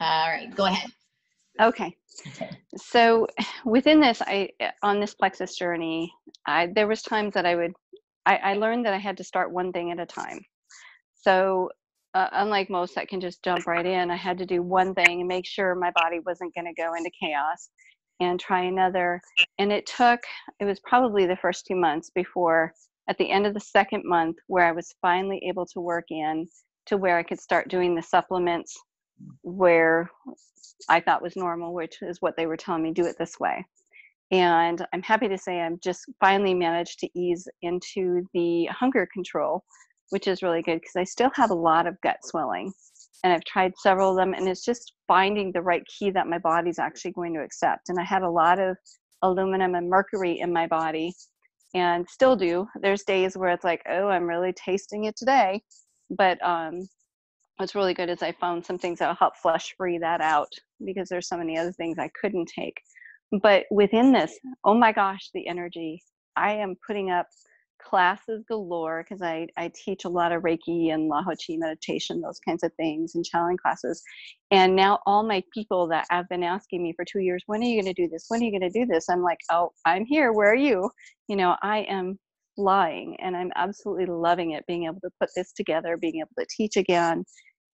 All right, go ahead. Okay. So within this, on this plexus journey, there was times that I learned that I had to start one thing at a time. So unlike most that can just jump right in, I had to do one thing and make sure my body wasn't going to go into chaos and try another. And it was probably the first 2 months before, at the end of the second month, where I was finally able to work in to where I could start doing the supplements where I thought was normal, which is what they were telling me, do it this way. And I'm happy to say I'm just finally managed to ease into the hunger control, which is really good because I still have a lot of gut swelling. And I've tried several of them, and it's just finding the right key that my body's actually going to accept. And I had a lot of aluminum and mercury in my body, and still do. There's days where it's like, oh, I'm really tasting it today. But what's really good is I found some things that'll help flush free that out, because there's so many other things I couldn't take. But within this, oh my gosh, the energy. I am putting up classes galore because I teach a lot of Reiki and La Ho Chi meditation, those kinds of things, and channeling classes. And now all my people that have been asking me for 2 years, when are you going to do this? When are you going to do this? I'm like, oh, I'm here. Where are you? I am flying, and I'm absolutely loving it, being able to put this together, being able to teach again.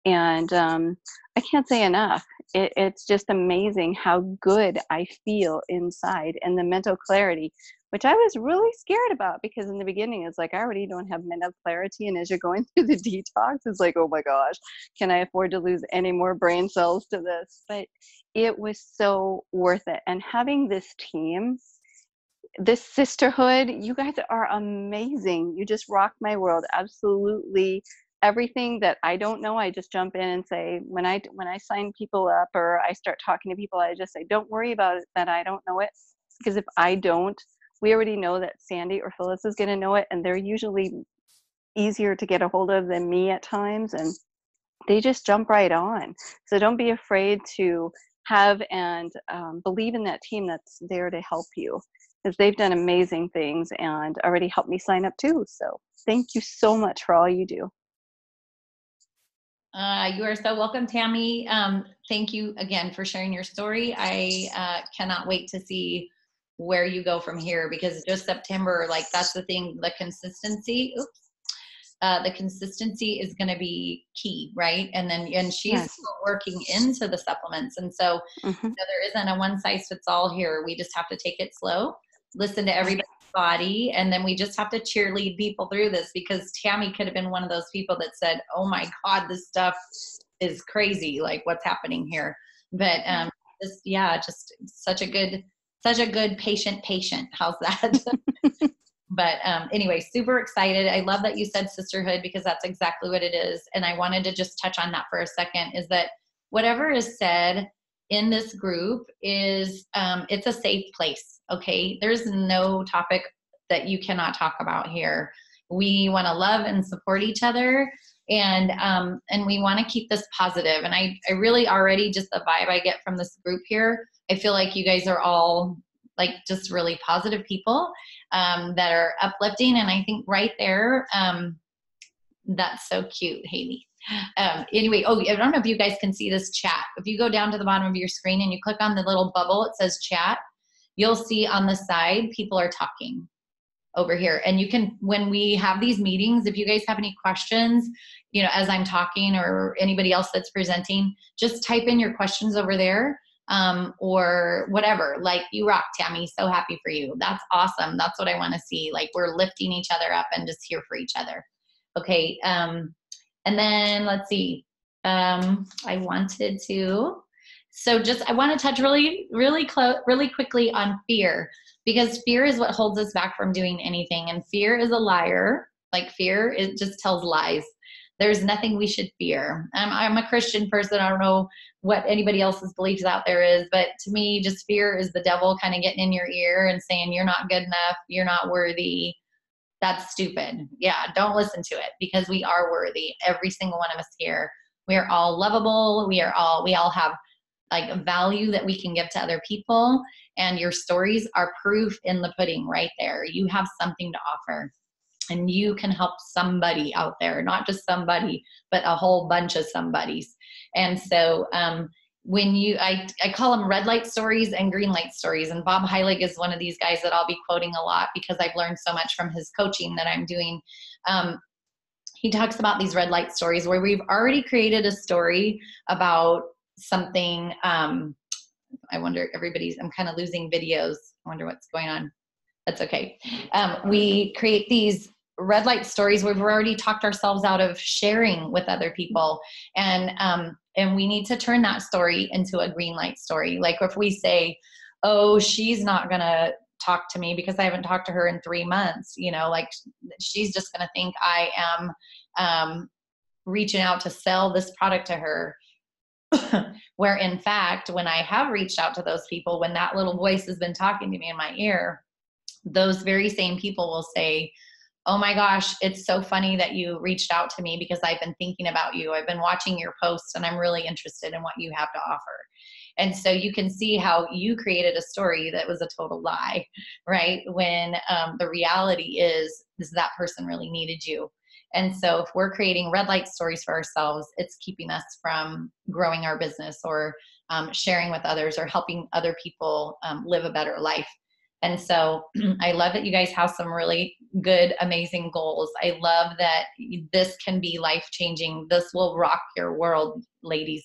And I can't say enough. It's just amazing how good I feel inside, and the mental clarity, which I was really scared about, because in the beginning it's like, I already don't have mental clarity. And as you're going through the detox, it's like, oh my gosh, can I afford to lose any more brain cells to this? But it was so worth it. And having this team, this sisterhood, you guys are amazing. You just rock my world. Absolutely. Everything that I don't know, I just jump in and say, when I sign people up or I start talking to people, I just say, don't worry about it that I don't know it. Because if I don't, we already know that Sandy or Phyllis is going to know it, and they're usually easier to get a hold of than me at times, and they just jump right on. So don't be afraid to have and believe in that team that's there to help you, because they've done amazing things and already helped me sign up too. So thank you so much for all you do. You are so welcome, Tammy. Thank you again for sharing your story. I cannot wait to see where you go from here, because just September, like, that's the thing, the consistency. The consistency is going to be key, right? And she's Yes. working into the supplements, and so there isn't a one size fits all here. We just have to take it slow, listen to everybody's body, and then we just have to cheerlead people through this, because Tammy could have been one of those people that said, oh my God, this stuff is crazy, like what's happening here. But just such a good patient. How's that? But anyway, super excited. I love that you said sisterhood, because that's exactly what it is. And I wanted to just touch on that for a second, is that whatever is said in this group is, it's a safe place. Okay. There's no topic that you cannot talk about here. We want to love and support each other. And we want to keep this positive. And I really already, just the vibe I get from this group here, I feel like you guys are all like just really positive people that are uplifting. And I think right there, that's so cute, Haley. Anyway, I don't know if you guys can see this chat. If you go down to the bottom of your screen and you click on the little bubble, it says chat, you'll see on the side, people are talking over here. And you can, when we have these meetings, if you guys have any questions, as I'm talking, or anybody else that's presenting, just type in your questions over there. Or whatever. Like, you rock, Tammy. So happy for you. That's awesome. That's what I want to see. Like, we're lifting each other up and just here for each other. Okay. And then let's see. I want to touch really quickly on fear, because fear is what holds us back from doing anything. And fear is a liar. Like, fear, it just tells lies. There's nothing we should fear. I'm a Christian person. I don't know what anybody else's beliefs out there is, but to me, just fear is the devil kind of getting in your ear and saying, you're not good enough. You're not worthy. That's stupid. Yeah. Don't listen to it, because we are worthy. Every single one of us here, we are all lovable. We all have like value that we can give to other people. And your stories are proof in the pudding right there. You have something to offer. And you can help somebody out there, not just somebody, but a whole bunch of somebodies. And so I call them red light stories and green light stories. And Bob Heilig is one of these guys that I'll be quoting a lot because I've learned so much from his coaching that I'm doing. He talks about these red light stories where we've already created a story about something. I wonder, I'm kind of losing videos. I wonder what's going on. That's okay. We create these red light stories where we've already talked ourselves out of sharing with other people. And we need to turn that story into a green light story. Like if we say, oh, she's not going to talk to me because I haven't talked to her in 3 months, like she's just going to think I am reaching out to sell this product to her. Where in fact, when I have reached out to those people, when that little voice has been talking to me in my ear, those very same people will say, oh my gosh, it's so funny that you reached out to me because I've been thinking about you. I've been watching your posts and I'm really interested in what you have to offer. And so you can see how you created a story that was a total lie, right? When the reality is that person really needed you. And so if we're creating red light stories for ourselves, it's keeping us from growing our business or sharing with others or helping other people live a better life. And so I love that you guys have some really good, amazing goals. I love that this can be life-changing. This will rock your world, ladies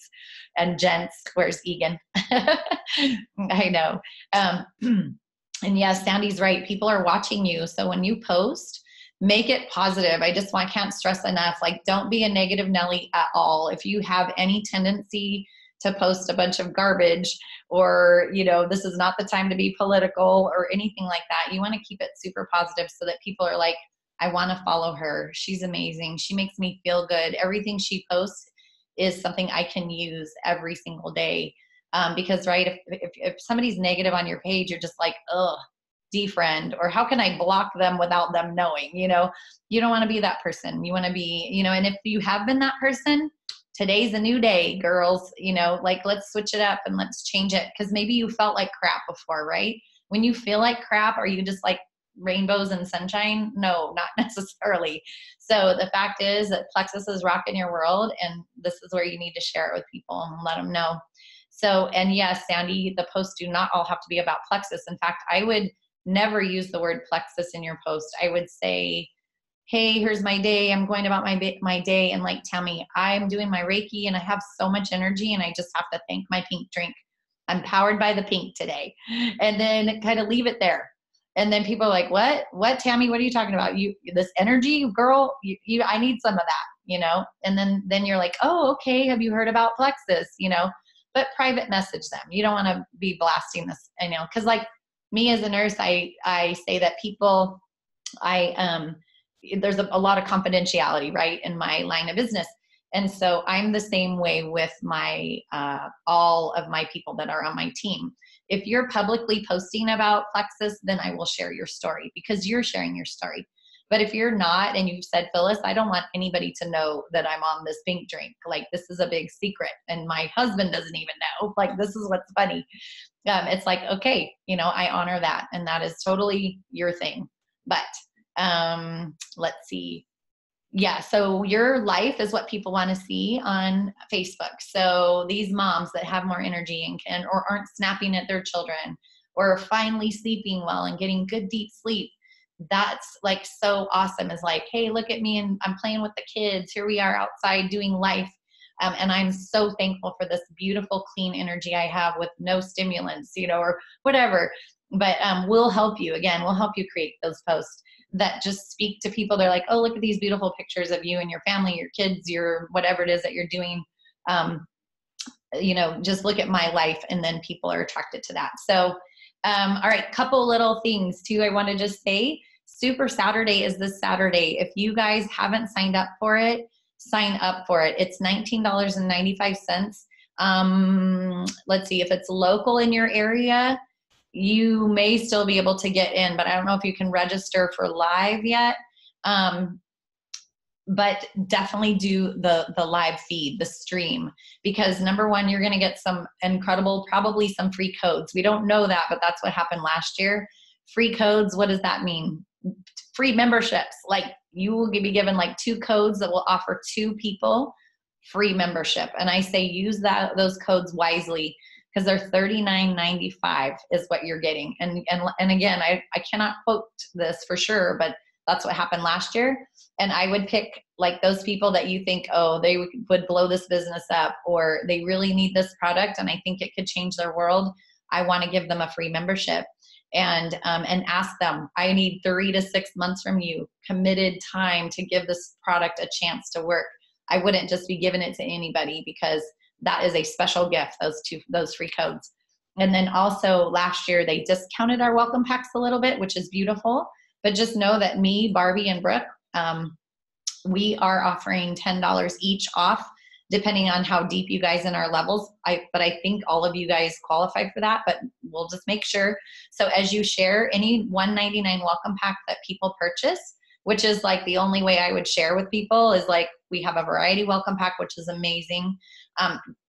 and gents. Where's Egan? I know. And yes, Sandy's right. People are watching you. So when you post, make it positive. I can't stress enough, like, don't be a negative Nelly at all. If you have any tendency to post a bunch of garbage or, this is not the time to be political or anything like that, you want to keep it super positive so that people are like, I want to follow her. She's amazing. She makes me feel good. Everything she posts is something I can use every single day. Because right, if somebody's negative on your page, you're just like, ugh, defriend, or how can I block them without them knowing? You don't want to be that person. You want to be, and if you have been that person, today's a new day, girls, let's switch it up and let's change it. Cause maybe you felt like crap before, right? When you feel like crap, are you just like rainbows and sunshine? No, not necessarily. So the fact is that Plexus is rocking your world, and this is where you need to share it with people and let them know. So, and yes, Sandy, the posts do not all have to be about Plexus. In fact, I would never use the word Plexus in your post. I would say, hey, here's my day. I'm going about my day. And like, Tammy, I'm doing my Reiki and I have so much energy and I just have to thank my pink drink. I'm powered by the pink today. And then kind of leave it there. And then people are like, what, Tammy, what are you talking about? This energy, girl, I need some of that, And then you're like, oh, okay. Have you heard about Plexus? But private message them. You don't want to be blasting this, cause like me as a nurse, I say that people, there's a lot of confidentiality, right, in my line of business. And so I'm the same way with my, all of my people that are on my team. If you're publicly posting about Plexus, then I will share your story because you're sharing your story. But if you're not, and you've said, Phyllis, I don't want anybody to know that I'm on this pink drink. Like, this is a big secret. And my husband doesn't even know. Like, this is what's funny. It's like, okay, I honor that. And that is totally your thing. But let's see. Yeah. So your life is what people want to see on Facebook. So these moms that have more energy and or aren't snapping at their children or finally sleeping well and getting good, deep sleep. That's like so awesome. Is like, hey, look at me and I'm playing with the kids. Here we are outside doing life. And I'm so thankful for this beautiful, clean energy I have with no stimulants, or whatever. But we'll help you. Again, we'll help you create those posts that just speak to people. They're like, oh, look at these beautiful pictures of you and your family, your kids, your whatever it is that you're doing. Just look at my life. And then people are attracted to that. So, all right, couple little things too. I want to just say Super Saturday is this Saturday. If you guys haven't signed up for it, sign up for it. It's $19.95. Let's see, if it's local in your area, you may still be able to get in, but I don't know if you can register for live yet. But definitely do the live feed, the stream, because number one, you're going to get some incredible, probably some free codes. We don't know that, but that's what happened last year. Free codes. What does that mean? Free memberships. Like, you will be given like 2 codes that will offer 2 people free membership. And I say use those codes wisely, because they're $39.95 is what you're getting. And again, I cannot quote this for sure, but that's what happened last year. And I would pick like those people that you think, oh, they would blow this business up, or they really need this product and I think it could change their world. I want to give them a free membership, and ask them, I need 3 to 6 months from you, committed time to give this product a chance to work. I wouldn't just be giving it to anybody, because that is a special gift, those free codes. And then also last year, they discounted our welcome packs a little bit, which is beautiful. But just know that me, Barbie, and Brooke, we are offering $10 each off, depending on how deep you guys in our levels. But I think all of you guys qualify for that, but we'll just make sure. So as you share, any $199 welcome pack that people purchase, which is like the only way I would share with people, is like, we have a variety welcome pack, which is amazing.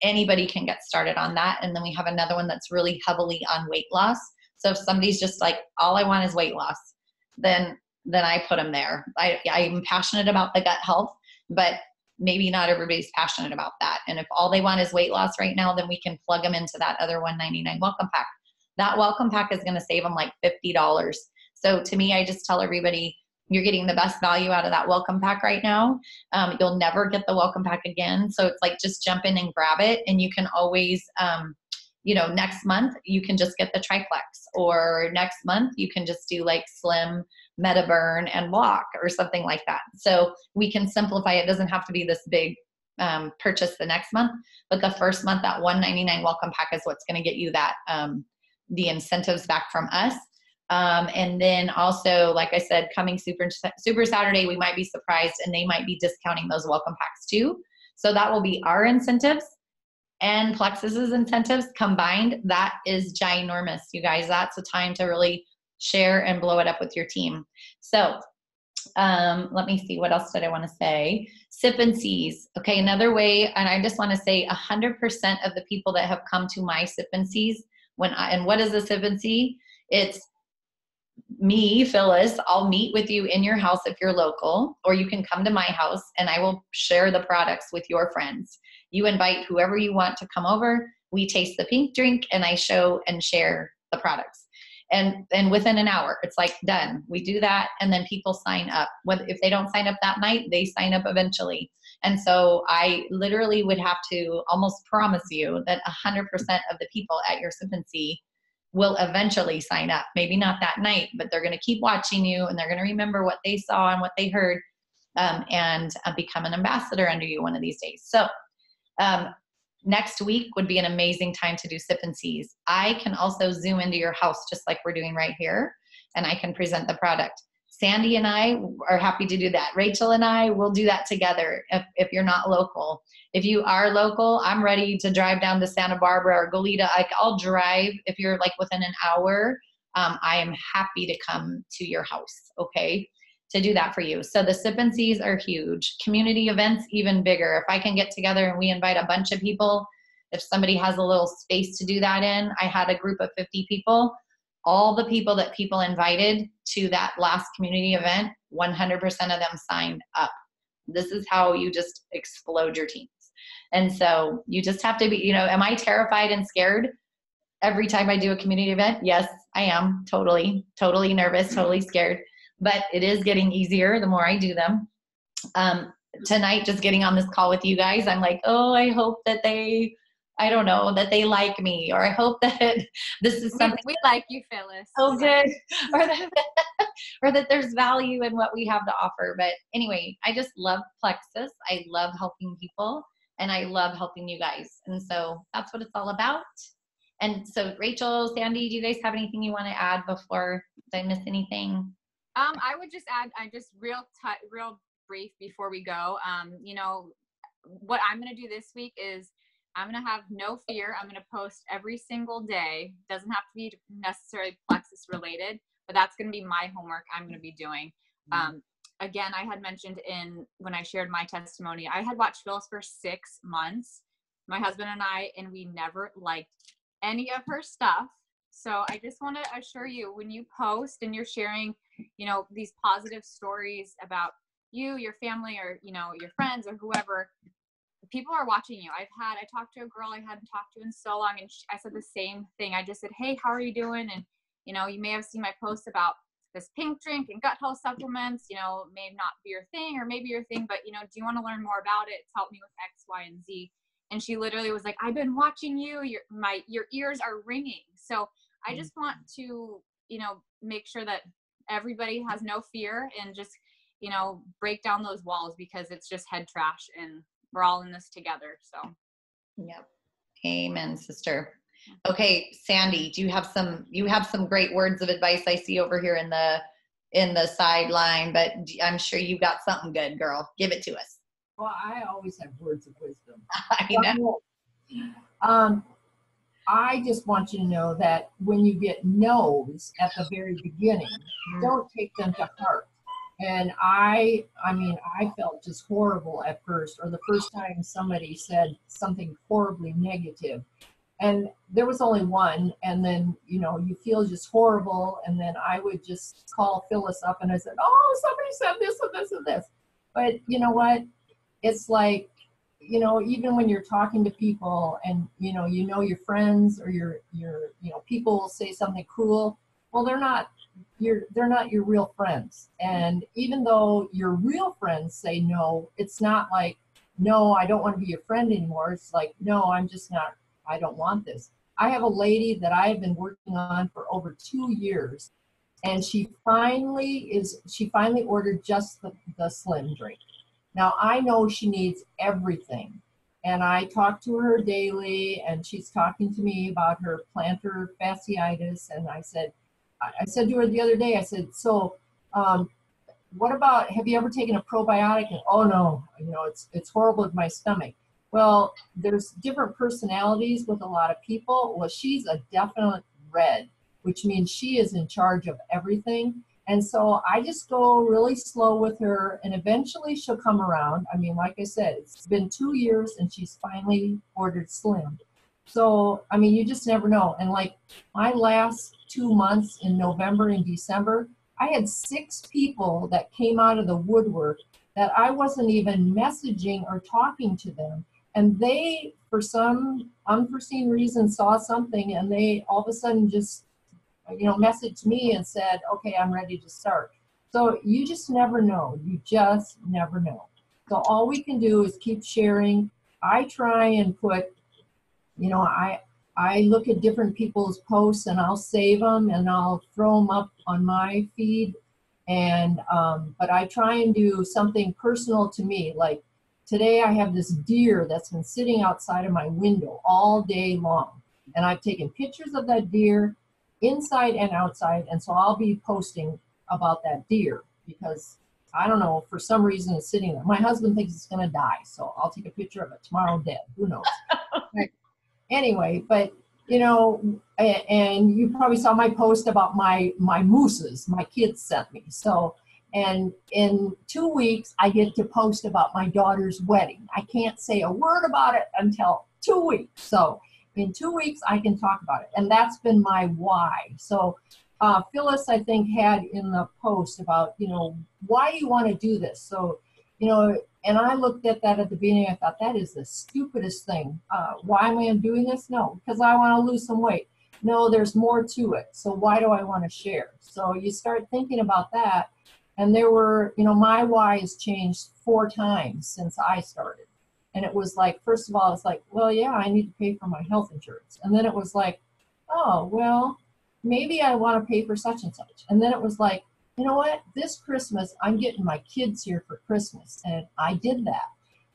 Anybody can get started on that. And then we have another one that's really heavily on weight loss. So if somebody's just like, all I want is weight loss, then I put them there. I'm passionate about the gut health, but maybe not everybody's passionate about that. And if all they want is weight loss right now, then we can plug them into that other $199 welcome pack. That welcome pack is going to save them like $50. So to me, I just tell everybody, you're getting the best value out of that welcome pack right now. You'll never get the welcome pack again. So it's like, just jump in and grab it. And you can always, next month you can just get the triplex, or next month you can just do like slim, meta burn, and block, or something like that. So we can simplify. It doesn't have to be this big purchase the next month, but the first month, that $199 welcome pack is what's going to get you that, the incentives back from us. And then also, like I said, coming Super Saturday, we might be surprised and they might be discounting those welcome packs too. So that will be our incentives and Plexus's incentives combined. That is ginormous, you guys. That's a time to really share and blow it up with your team. So let me see, what else did I want to say? Sip and Seas. Okay, another way, and I just want to say 100% of the people that have come to my Sip and Seas, and what is a Sip and See? It's me, Phyllis. I'll meet with you in your house if you're local, or you can come to my house and I will share the products with your friends. You invite whoever you want to come over. We taste the pink drink and I show and share the products. And within an hour, it's like done. We do that, and then people sign up. If they don't sign up that night, they sign up eventually. And so I literally would have to almost promise you that 100% of the people at your Sip and See will eventually sign up. Maybe not that night, but they're going to keep watching you, and they're going to remember what they saw and what they heard, and become an ambassador under you one of these days. So next week would be an amazing time to do Sip and Seas. I can also zoom into your house just like we're doing right here, and I can present the product. Sandy and I are happy to do that. Rachel and I will do that together if you're not local. If you are local, I'm ready to drive down to Santa Barbara or Goleta. I'll drive if you're like within an hour. I am happy to come to your house, okay, to do that for you. So the Sip and Seas are huge. Community events, even bigger. If I can get together and we invite a bunch of people, if somebody has a little space to do that in, I had a group of 50 people. All the people that people invited to that last community event, 100% of them signed up. This is how you just explode your teams. And so you just have to be, am I terrified and scared every time I do a community event? Yes, I am. Totally nervous, totally scared. But it is getting easier the more I do them. Tonight, just getting on this call with you guys, I'm like, oh, I hope that that they like me, or I hope that this is something. We like you, Phyllis. Oh, good. Or that there's value in what we have to offer. But anyway, I just love Plexus. I love helping people, and I love helping you guys. And so that's what it's all about. And so Rachel, Sandy, do you guys have anything you want to add before? Did I miss anything? I would just add, just real brief before we go. What I'm going to do this week is I'm going to have no fear. I'm going to post every single day. Doesn't have to be necessarily Plexus related, but that's going to be my homework I'm going to be doing. Again, I had mentioned when I shared my testimony, I had watched Phyllis for 6 months, my husband and I, and we never liked any of her stuff. So I just want to assure you, when you post and you're sharing, these positive stories about you, your family, or, your friends or whoever, people are watching you. I talked to a girl I hadn't talked to in so long, and I said the same thing. I just said, hey, how are you doing? And, you know, you may have seen my post about this pink drink and gut health supplements, you know, may not be your thing or maybe your thing, but, you know, do you want to learn more about it? It's helped me with X, Y, and Z. And she literally was like, I've been watching you. Your ears are ringing. So I just want to, you know, make sure that everybody has no fear and just, you know, break down those walls, because it's just head trash and we're all in this together. So. Yep. Amen, sister. Okay, Sandy, you have some great words of advice I see over here in the sideline, but I'm sure you got something good, girl. Give it to us. Well, I always have words of wisdom. I know. I just want you to know that when you get no's at the very beginning, don't take them to heart. And I mean, I felt just horrible at first, or the first time somebody said something horribly negative. And there was only one, and then, you know, you feel just horrible, and then I would just call Phyllis up and I said, oh, somebody said this and this and this. But you know what? It's like, you know, even when you're talking to people and, you know your friends or your you know, people will say something cruel. Well, they're not your real friends. And even though your real friends say no, it's not like, no, I don't want to be your friend anymore. It's like, no, I'm just not, I don't want this. I have a lady that I have been working on for over 2 years, and she finally ordered just the slim drink. Now I know she needs everything, and I talk to her daily, and she's talking to me about her plantar fasciitis. And I said to her the other day, I said, so what about, have you ever taken a probiotic? And, oh no, you know, it's horrible with my stomach. Well, there's different personalities with a lot of people. Well, she's a definite red, which means she is in charge of everything. And so I just go really slow with her, and eventually she'll come around. I mean, like I said, it's been 2 years and she's finally ordered slim. So, I mean, you just never know. And like my last 2 months in November and December, I had 6 people that came out of the woodwork that I wasn't even messaging or talking to them. And they, for some unforeseen reason, saw something, and they all of a sudden just, you know, messaged me and said, okay, I'm ready to start. So you just never know. You just never know. So all we can do is keep sharing. I try and put, you know, I look at different people's posts and I'll save them and I'll throw them up on my feed. And, but I try and do something personal to me. Like today I have this deer that's been sitting outside of my window all day long. And I've taken pictures of that deer inside and outside. And so I'll be posting about that deer because I don't know, for some reason it's sitting there. My husband thinks it's going to die. So I'll take a picture of it tomorrow dead. Who knows? Anyway, but you know, and you probably saw my post about my mooses my kids sent me. So, and in 2 weeks, I get to post about my daughter's wedding. I can't say a word about it until 2 weeks. So in 2 weeks, I can talk about it. And that's been my why. So Phyllis, I think, had in the post about, you know, why do you want to do this? So, you know, and I looked at that at the beginning. I thought, that is the stupidest thing. Why am I doing this? No, because I want to lose some weight. No, there's more to it. So why do I want to share? So you start thinking about that. And there were, you know, my why has changed 4 times since I started. And it was like, first of all, it's like, well, yeah, I need to pay for my health insurance. And then it was like, oh, well, maybe I want to pay for such and such. And then it was like, you know what, this Christmas, I'm getting my kids here for Christmas. And I did that.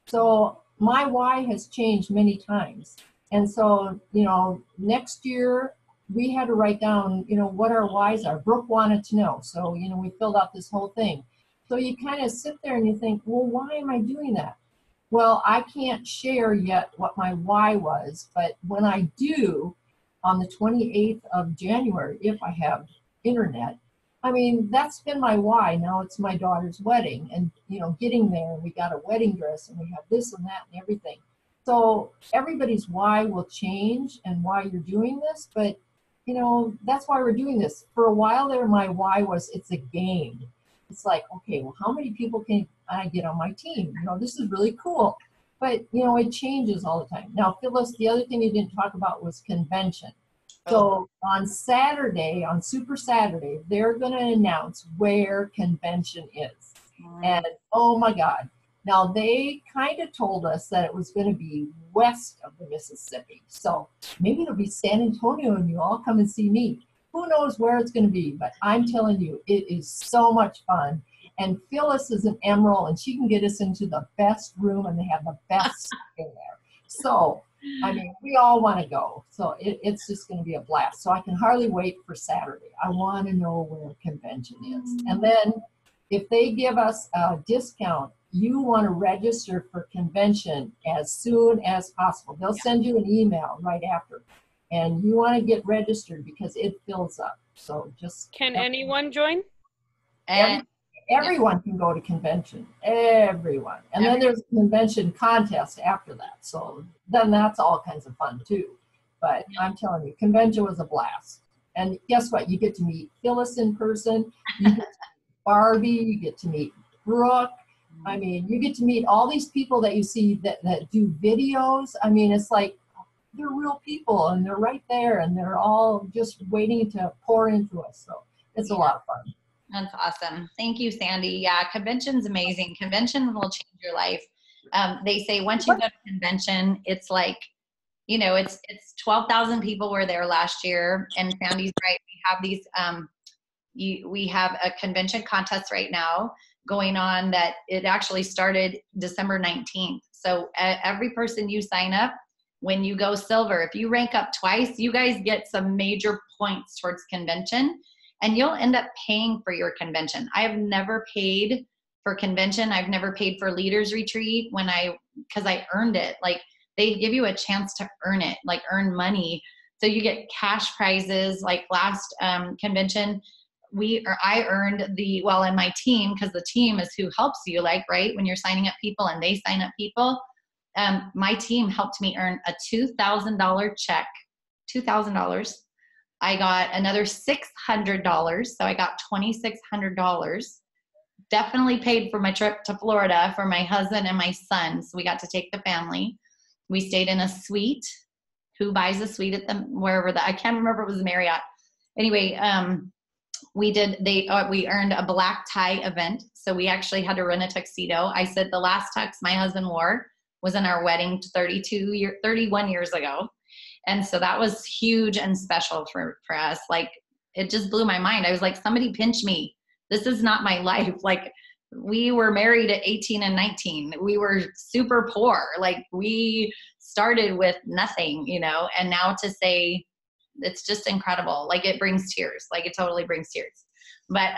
So my why has changed many times. And so, you know, next year we had to write down, you know, what our whys are. Brooke wanted to know. So, you know, we filled out this whole thing. So you kind of sit there and you think, well, why am I doing that? Well, I can't share yet what my why was. But when I do, on the 28th of January, if I have internet, I mean, that's been my why. Now it's my daughter's wedding, and, you know, getting there, and we got a wedding dress, and we have this and that and everything. So everybody's why will change and why you're doing this, but, you know, that's why we're doing this. For a while there, my why was, it's a game. It's like, okay, well, how many people can I get on my team? You know, this is really cool. But, it changes all the time. Now, Phyllis, the other thing you didn't talk about was convention. So on Saturday, on Super Saturday, they're going to announce where convention is. And oh my God. Now they kind of told us that it was going to be west of the Mississippi. So maybe it'll be San Antonio and you all come and see me. Who knows where it's going to be, but I'm telling you, it is so much fun. And Phyllis is an emerald and she can get us into the best room and they have the best stuff in there. So I mean, we all want to go. So it's just going to be a blast. So I can hardly wait for Saturday. I want to know where convention is. And then if they give us a discount, you want to register for convention as soon as possible. They'll send you an email right after. And you want to get registered because it fills up. So just. Can anyone join? Everyone can go to convention, everyone. And then there's a convention contest after that. So then that's all kinds of fun too. But I'm telling you, convention was a blast. And guess what? You get to meet Phyllis in person. You get to meet Barbie. You get to meet Brooke. I mean, you get to meet all these people that you see that do videos. I mean, it's like they're real people and they're right there and they're all just waiting to pour into us. So it's a lot of fun. That's awesome. Thank you, Sandy. Yeah, convention's amazing. Convention will change your life. They say once you go to convention, it's like, it's 12,000 people were there last year. And Sandy's right. We have these, we have a convention contest right now going on that it actually started December 19th. So every person you sign up, when you go silver, if you rank up twice, you guys get some major points towards convention. And you'll end up paying for your convention. I have never paid for convention. I've never paid for leaders retreat because I earned it. Like they give you a chance to earn it, like earn money. So you get cash prizes. Like last convention, I earned and my team, because the team is who helps you, like, right? When you're signing up people and they sign up people, my team helped me earn a $2,000 check, $2,000. I got another $600, so I got $2,600. Definitely paid for my trip to Florida for my husband and my son, so we got to take the family. We stayed in a suite. Who buys a suite at I can't remember, it was Marriott. Anyway, we earned a black tie event, so we actually had to rent a tuxedo. I said the last tux my husband wore was in our wedding 31 years ago. And so that was huge and special for us. Like, it just blew my mind. I was like, somebody pinch me. This is not my life. Like, we were married at 18 and 19. We were super poor. Like, we started with nothing, and now to say it's just incredible. Like, it brings tears. Like, it totally brings tears. But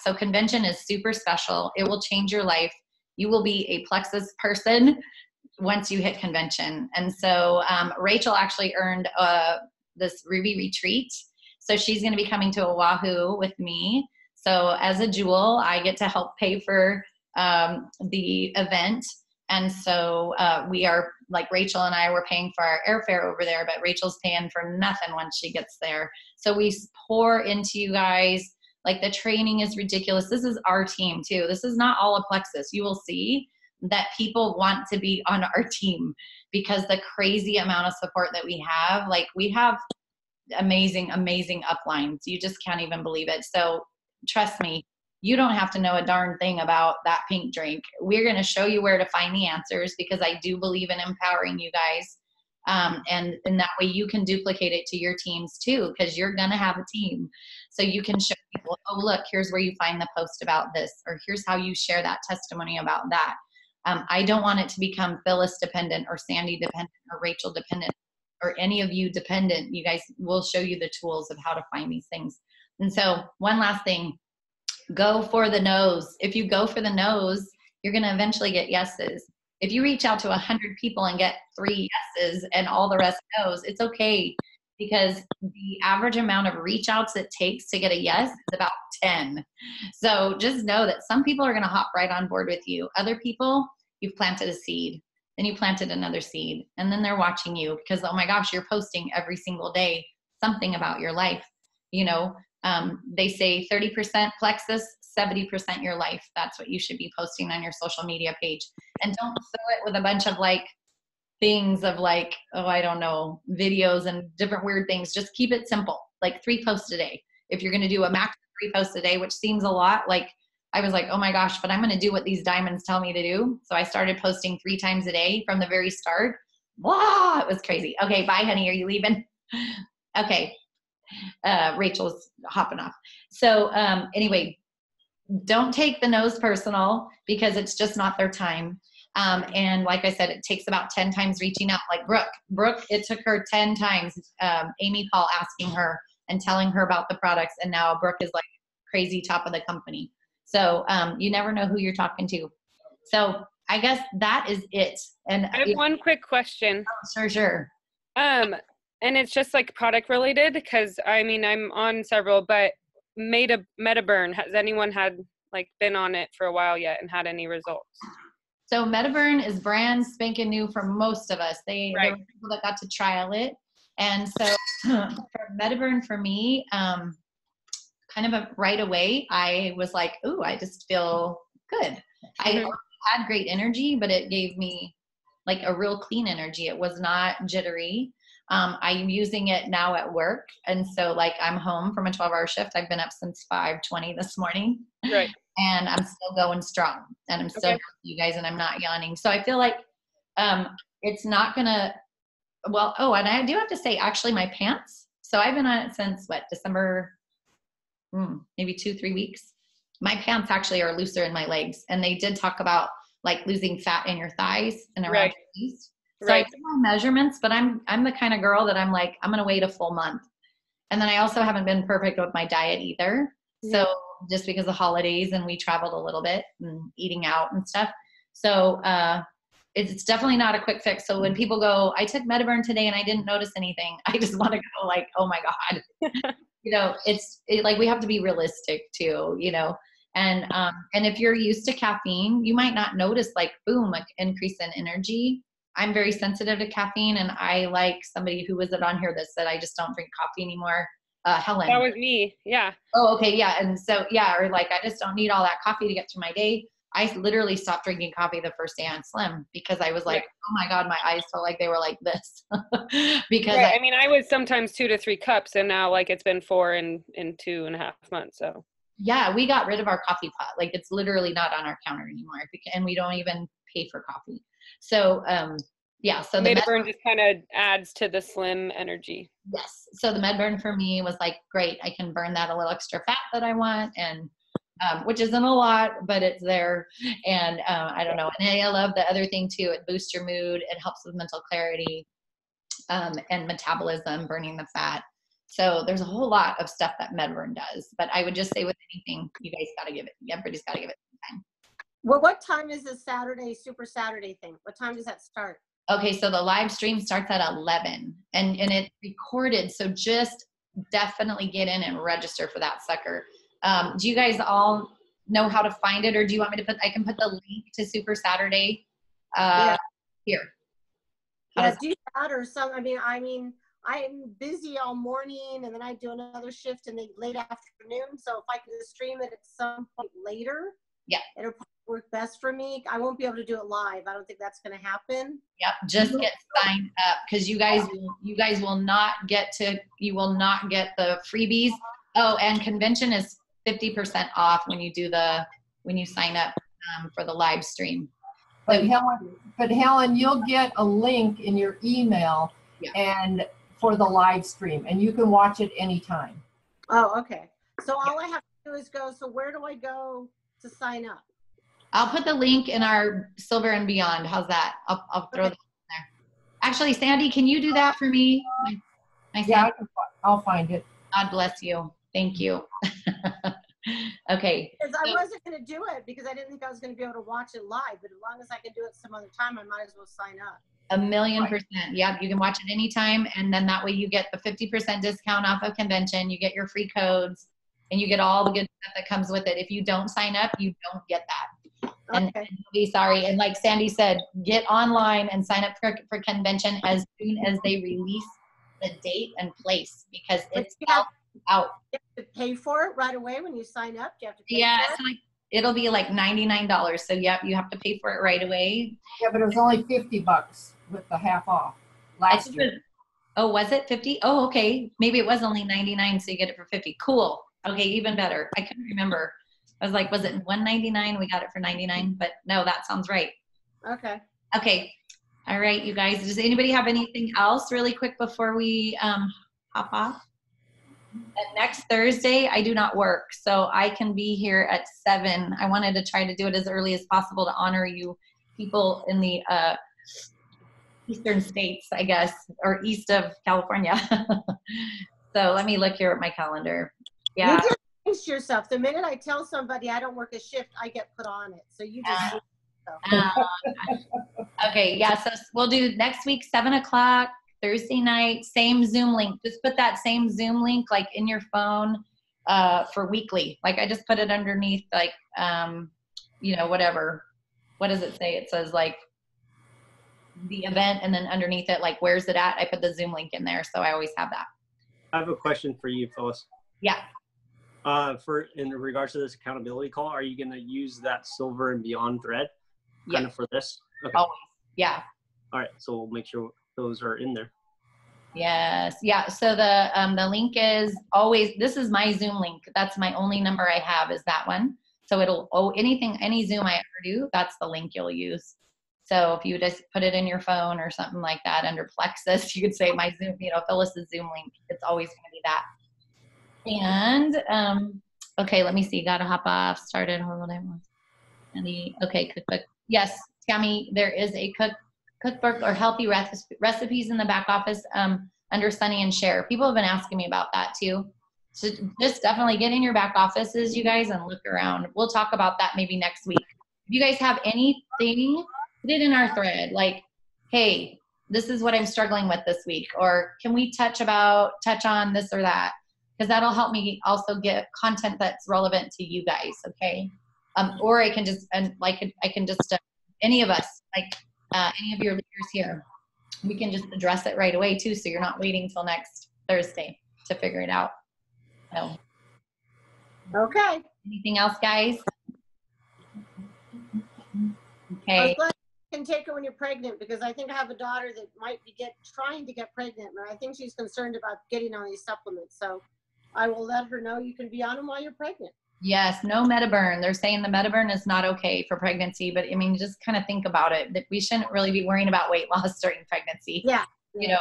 so convention is super special. It will change your life. You will be a plexus person once you hit convention. And so Rachel actually earned this Ruby retreat. So she's going to be coming to Oahu with me. So as a jewel, I get to help pay for the event. And so we are, like, Rachel and I were paying for our airfare over there, but Rachel's paying for nothing once she gets there. So we pour into you guys. Like, the training is ridiculous. This is our team too. This is not all a plexus. You will see that people want to be on our team because the crazy amount of support that we have. Like, we have amazing, amazing uplines. You just can't even believe it. So trust me, you don't have to know a darn thing about that pink drink. We're going to show you where to find the answers because I do believe in empowering you guys. And that way you can duplicate it to your teams too, because you're going to have a team. So you can show people, oh, look, here's where you find the post about this, or here's how you share that testimony about that. I don't want it to become Phyllis dependent or Sandy dependent or Rachel dependent or any of you dependent. You guys will show you the tools of how to find these things. And so one last thing, go for the no's. If you go for the no's, you're going to eventually get yeses. If you reach out to 100 people and get 3 yeses and all the rest no's, it's okay, because the average amount of reach outs it takes to get a yes is about 10. So just know that some people are going to hop right on board with you. Other people, you've planted a seed, then you planted another seed, and then they're watching you because, oh my gosh, you're posting every single day something about your life. They say 30% plexus, 70% your life. That's what you should be posting on your social media page. And don't fill it with a bunch of like things of like, oh, I don't know, videos and different weird things. Just keep it simple, like 3 posts a day. If you're going to do a max of 3 posts a day, which seems a lot, like I was like, oh my gosh, but I'm going to do what these diamonds tell me to do. So I started posting 3 times a day from the very start. Wow, it was crazy. Okay, bye, honey. Are you leaving? Okay. Rachel's hopping off. So anyway, don't take the no's personal because it's just not their time. And like I said, it takes about 10 times reaching out. Like Brooke, it took her 10 times, Amy Paul asking her and telling her about the products. And now Brooke is like crazy top of the company. So you never know who you're talking to. So I guess that is it. And I have one quick question. Oh, sure. And it's just like product related because I mean, I'm on several, but Metaburn, has anyone had like been on it for a while yet and had any results? So Metaburn is brand spanking new for most of us. There were people that got to trial it. And so for Metaburn for me, kind of right away, I was like, ooh, I just feel good. I had great energy, but it gave me like a real clean energy. It was not jittery. I'm using it now at work. And so like I'm home from a 12-hour shift. I've been up since 5:20 this morning. Right. And I'm still going strong and I'm still with you guys and I'm not yawning. So I feel like it's not gonna, well, oh, and I do have to say actually my pants. So I've been on it since what, December, maybe 2-3 weeks. My pants actually are looser in my legs. And they did talk about like losing fat in your thighs and around your waist. So I did my measurements, but I'm the kind of girl that I'm like, I'm going to wait a full month. And then I also haven't been perfect with my diet either. So just because of holidays and we traveled a little bit and eating out and stuff. So it's definitely not a quick fix. So when people go, I took Metaburn today and I didn't notice anything, I just want to go like, oh my God, you know, like we have to be realistic too, you know, and if you're used to caffeine, you might not notice like, boom, like increase in energy. I'm very sensitive to caffeine and I like somebody who was on here that said, I just don't drink coffee anymore. Helen. That was me. Yeah. Oh, okay. Yeah. And so, yeah. Or like, I just don't need all that coffee to get through my day. I literally stopped drinking coffee the first day on Slim because I was like, oh my God, my eyes felt like they were like this. Because I mean, I was sometimes 2 to 3 cups and now like it's been 4 in 2.5 months. So yeah, we got rid of our coffee pot. Like it's literally not on our counter anymore and we don't even pay for coffee. So, yeah. So the Metaburn just kind of adds to the Slim energy. Yes. So the Metaburn for me was like, great. I can burn that a little extra fat that I want. And, which isn't a lot, but it's there. And, I don't know. And I love the other thing too. It boosts your mood. It helps with mental clarity, and metabolism, burning the fat. So there's a whole lot of stuff that Metaburn does, but I would just say with anything, you guys got to give it, everybody's got to give it some time. Well, what time is this Saturday, Super Saturday thing? What time does that start? Okay, so the live stream starts at 11 and it's recorded. So just definitely get in and register for that sucker. Do you guys all know how to find it or do you want me to I can put the link to Super Saturday here. Yeah, do that or some, I mean, I'm busy all morning and then I do another shift in the late afternoon. So if I can stream it at some point later, it'll probably work best for me. I won't be able to do it live. I don't think that's going to happen. Yep. Just get signed up because you guys will not get you will not get the freebies. Oh, and convention is 50% off when you sign up for the live stream. But Helen, you'll get a link in your email and for the live stream and you can watch it anytime. Oh, okay. So all I have to do is go. So where do I go to sign up? I'll put the link in our Silver and Beyond. How's that? I'll throw that in there. Actually, Sandy, can you do that for me? Yeah, I'll find it. God bless you. Thank you. Okay. Because I wasn't going to do it because I didn't think I was going to be able to watch it live. But as long as I can do it some other time, I might as well sign up. 1,000,000%. Yep, you can watch it anytime. And then that way you get the 50% discount off of convention. You get your free codes and you get all the good stuff that comes with it. If you don't sign up, you don't get that. And be sorry. And like Sandy said, get online and sign up for convention as soon as they release the date and place because it's out. You have to pay for it right away when you sign up? Do you have to pay Yeah, for it? so like, it'll be like $99. So yep, you have to pay for it right away. Yeah, but it was only $50 with the half off last year. Oh, was it 50? Oh, okay. Maybe it was only 99, so you get it for 50. Cool. Okay, even better. I couldn't remember. I was like, was it 199? We got it for 99, but no, that sounds right. Okay. Okay. All right, you guys. Does anybody have anything else really quick before we hop off? And next Thursday, I do not work, so I can be here at 7. I wanted to try to do it as early as possible to honor you people in the eastern states, I guess, or east of California. So let me look here at my calendar. Yeah. You just jinxed yourself. The minute I tell somebody I don't work a shift, I get put on it. So you just okay, yeah, so we'll do next week, 7 o'clock, Thursday night, same Zoom link. Just put that same Zoom link like in your phone for weekly. Like I just put it underneath like, you know, whatever. What does it say? It says like the event, and then underneath it, like, where's it at? I put the Zoom link in there. So I always have that. I have a question for you, Phyllis. Yeah. In regards to this accountability call, are you going to use that Silver and Beyond thread kind of for this? Okay. Always. Yeah. All right. So we'll make sure those are in there. Yes. Yeah. So the link is always, this is my Zoom link. That's my only number I have is that one. So it'll, any Zoom I ever do, that's the link you'll use. So if you just put it in your phone or something like that under Plexus, you could say my Zoom, you know, Phyllis's Zoom link. It's always going to be that. And, okay, let me see. Got to hop off. Started. Okay, cookbook. Yes, Tammy, there is a cookbook or healthy recipes in the back office under Sunny and Share. People have been asking me about that too. So just definitely get in your back offices, you guys, and look around. We'll talk about that maybe next week. If you guys have anything, put it in our thread. Like, hey, this is what I'm struggling with this week. Or can we touch on this or that? Because that'll help me also get content that's relevant to you guys, okay? Or I can just, any of us, like any of your leaders here, we can just address it right away too, so you're not waiting till next Thursday to figure it out. So. Okay. Anything else, guys? Okay. I was glad you can take it when you're pregnant, because I think I have a daughter that might be trying to get pregnant, and I think she's concerned about getting on these supplements. So I will let her know you can be on them while you're pregnant. Yes, no MetaBurn. They're saying the MetaBurn is not okay for pregnancy, but I mean, just kind of think about it, that we shouldn't really be worrying about weight loss during pregnancy. Yeah. You know,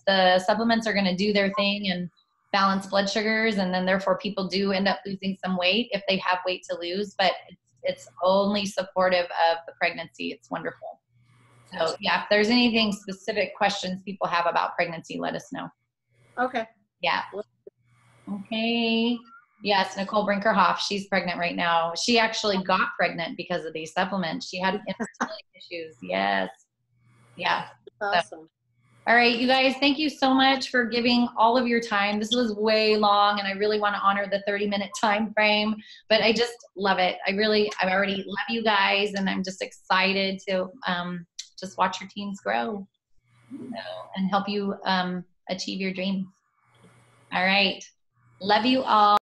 the supplements are going to do their thing and balance blood sugars, and then therefore people do end up losing some weight if they have weight to lose, but it's only supportive of the pregnancy. It's wonderful. So yeah, if there's anything specific questions people have about pregnancy, let us know. Okay. Yeah. Okay. Yes, Nicole Brinkerhoff, she's pregnant right now. She actually got pregnant because of these supplements. She had infertility issues. Yes. Yeah. Awesome. So, all right, you guys, thank you so much for giving all of your time. This was way long, and I really want to honor the 30-minute time frame, but I just love it. I already love you guys, and I'm just excited to just watch your teams grow and help you achieve your dreams. All right. Love you all.